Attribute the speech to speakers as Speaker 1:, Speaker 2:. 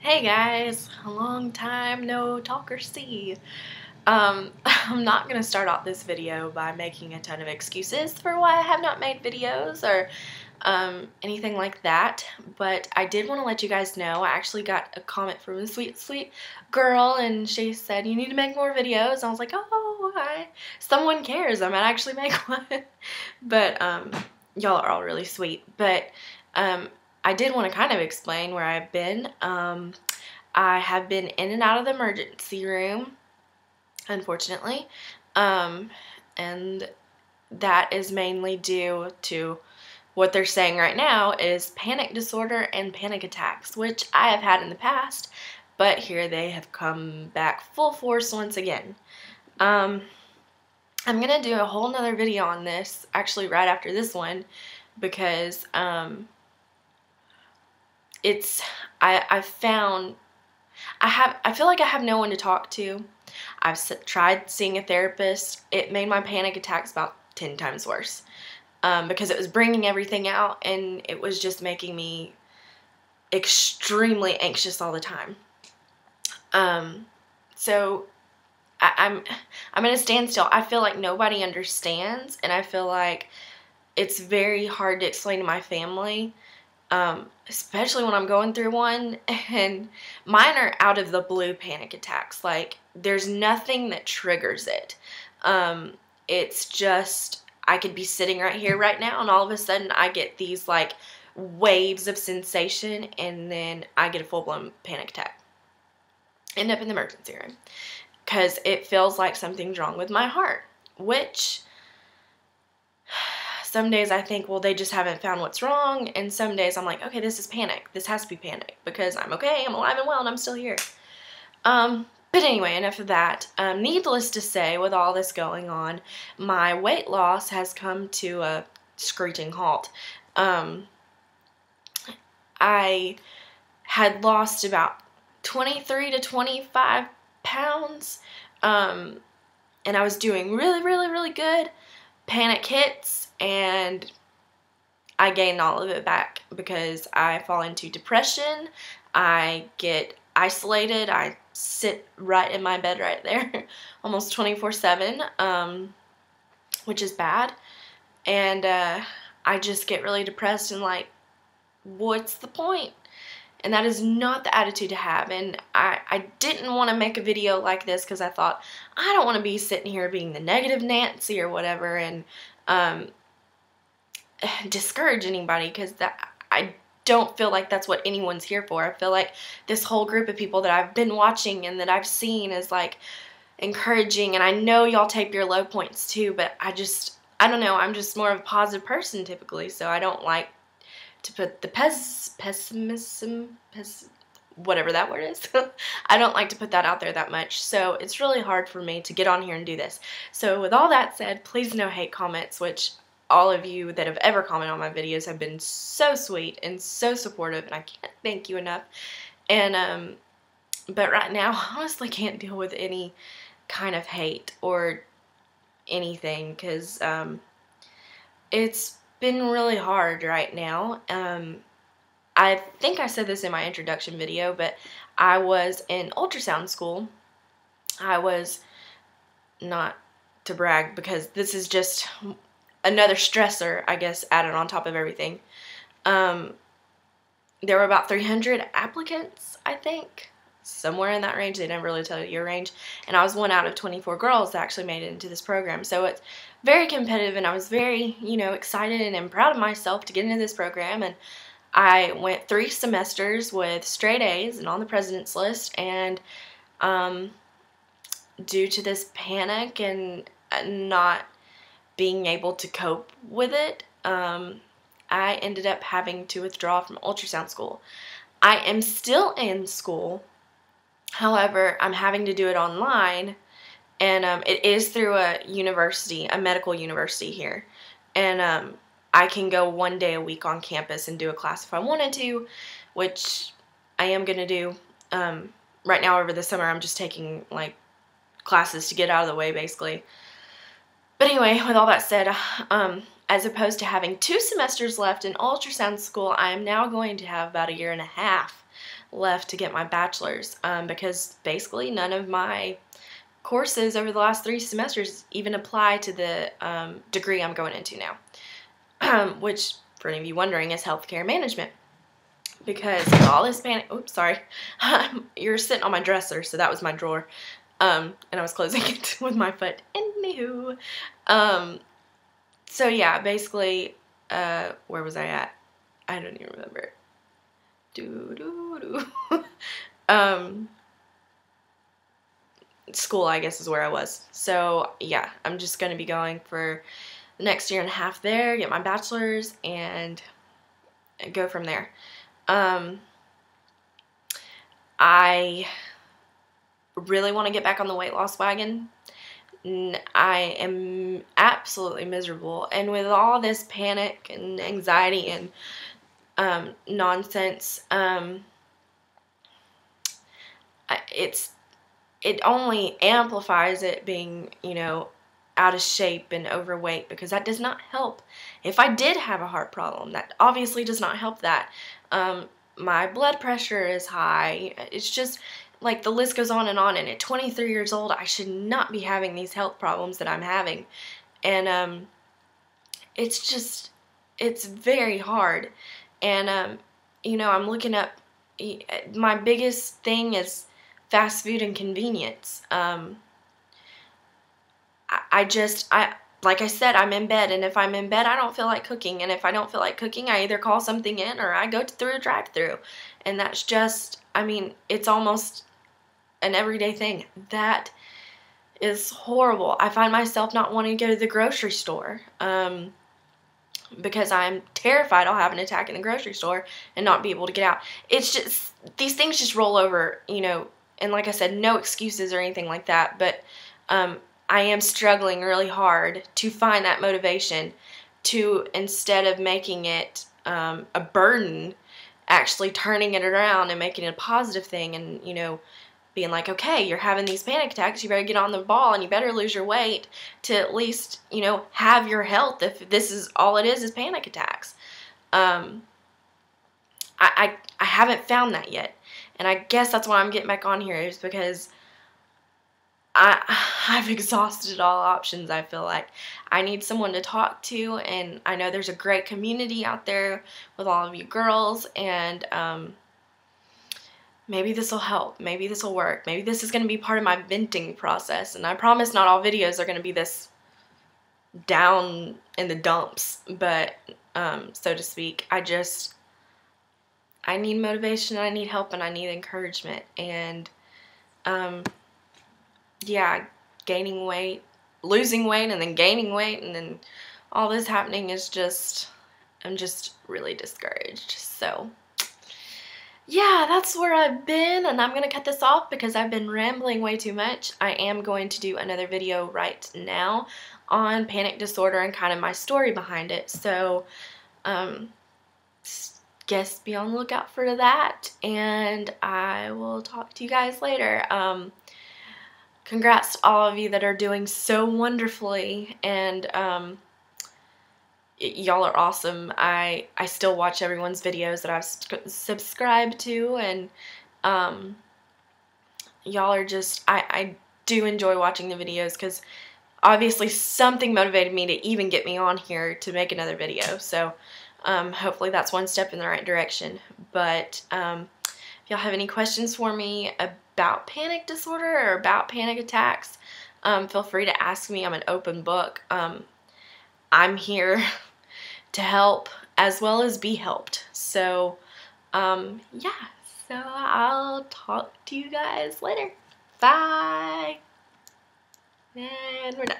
Speaker 1: Hey guys, a long time no talk or see. I'm not going to start out this video by making a ton of excuses for why I have not made videos or anything like that, but I did want to let you guys know I actually got a comment from a sweet girl, and she said you need to make more videos. I was like, oh, someone cares, I might actually make one. But y'all are all really sweet. But I did want to kind of explain where I've been. I have been in and out of the emergency room, unfortunately, and that is mainly due to what they're saying right now is panic disorder and panic attacks, which I have had in the past, but here they have come back full force once again. I'm going to do a whole nother video on this, actually right after this one, because I feel like I have no one to talk to. I've tried seeing a therapist. It made my panic attacks about 10 times worse because it was bringing everything out, and it was just making me extremely anxious all the time. So I'm at a standstill. I feel like nobody understands, and I feel like it's very hard to explain to my family. Especially when I'm going through one, and mine are out of the blue panic attacks. Like, there's nothing that triggers it. It's just, I could be sitting right here right now, and all of a sudden I get these like waves of sensation, and then I get a full-blown panic attack. End up in the emergency room because it feels like something's wrong with my heart, which some days I think, well, they just haven't found what's wrong, and some days I'm like, okay, this is panic. This has to be panic because I'm okay, I'm alive and well, and I'm still here. But anyway, enough of that. Needless to say, with all this going on, my weight loss has come to a screeching halt. I had lost about 23 to 25 pounds, and I was doing really good. Panic hits, and I gain all of it back because I fall into depression. I get isolated. I sit right in my bed right there almost 24/7, which is bad. And I just get really depressed and like, what's the point? And that is not the attitude to have. And I didn't want to make a video like this because I thought, I don't want to be sitting here being the negative Nancy or whatever and discourage anybody, because I don't feel like that's what anyone's here for. I feel like this whole group of people that I've been watching and that I've seen is like encouraging, and I know y'all take your low points too, but I don't know, I'm just more of a positive person typically, so I don't like to put the pessimism, whatever that word is, I don't like to put that out there that much, so it's really hard for me to get on here and do this. So with all that said, please no hate comments, which all of you that have ever commented on my videos have been so sweet and so supportive, and I can't thank you enough. And but right now I honestly can't deal with any kind of hate or anything, because it's been really hard right now. I think I said this in my introduction video, but I was in ultrasound school. I was, not to brag, because this is just another stressor, I guess, added on top of everything. There were about 300 applicants, I think. Somewhere in that range. They never really tell you your range. And I was one out of 24 girls that actually made it into this program. So it's very competitive, and I was very, excited and proud of myself to get into this program. And I went 3 semesters with straight A's and on the president's list. And due to this panic and not being able to cope with it, I ended up having to withdraw from ultrasound school. I am still in school. However, I'm having to do it online, and it is through a university, a medical university here. And I can go 1 day a week on campus and do a class if I wanted to, which I am going to do. Right now over the summer, I'm just taking like classes to get out of the way, basically. But anyway, with all that said, as opposed to having 2 semesters left in ultrasound school, I am now going to have about 1.5 years left to get my bachelor's, because basically none of my courses over the last 3 semesters even apply to the degree I'm going into now, which, for any of you wondering, is healthcare management. Because with all this panic, oops, sorry, you're sitting on my dresser, so that was my drawer, and I was closing it with my foot. Anywho, so yeah, basically, where was I at? I don't even remember. School, I guess, is where I was. So yeah, I'm just going to be going for the next 1.5 years there, get my bachelor's, and go from there. I really want to get back on the weight loss wagon. I am absolutely miserable, and with all this panic and anxiety and nonsense, it only amplifies it being, you know, out of shape and overweight, because that does not help. If I did have a heart problem, that obviously does not help that. My blood pressure is high. It's just, like, the list goes on, and at 23 years old, I should not be having these health problems that I'm having. And it's just, it's very hard. And you know, I'm looking up, my biggest thing is fast food and convenience. Like I said, I'm in bed, and if I'm in bed, I don't feel like cooking, and if I don't feel like cooking, I either call something in or I go through a drive-thru, and that's just, I mean, it's almost an everyday thing. That is horrible. I find myself not wanting to go to the grocery store, because I'm terrified I'll have an attack in the grocery store and not be able to get out. It's just, these things just roll over, you know, and like I said, no excuses or anything like that, but I am struggling really hard to find that motivation to, instead of making it a burden, actually turning it around and making it a positive thing, and, you know, being like, okay, you're having these panic attacks, you better get on the ball and you better lose your weight to at least, you know, have your health, if this is all it is panic attacks. I haven't found that yet, and I guess that's why I'm getting back on here, is because I've exhausted all options. I feel like I need someone to talk to, and I know there's a great community out there with all of you girls, and maybe this will help. Maybe this will work. Maybe this is going to be part of my venting process, and I promise not all videos are going to be this down in the dumps, but so to speak. I need motivation, I need help, and I need encouragement, and yeah, gaining weight, losing weight, and then gaining weight, and then all this happening is just, I'm just really discouraged. So yeah, that's where I've been, and I'm going to cut this off because I've been rambling way too much. I am going to do another video right now on panic disorder and kind of my story behind it. So guess be on the lookout for that, and I will talk to you guys later. Congrats to all of you that are doing so wonderfully, and y'all are awesome. I still watch everyone's videos that I've subscribed to, and y'all are just, I do enjoy watching the videos, because obviously something motivated me to even get me on here to make another video. So hopefully that's one step in the right direction. But if y'all have any questions for me about panic disorder or about panic attacks, feel free to ask me. I'm an open book. I'm here to help as well as be helped. So yeah, so I'll talk to you guys later. Bye. And we're done.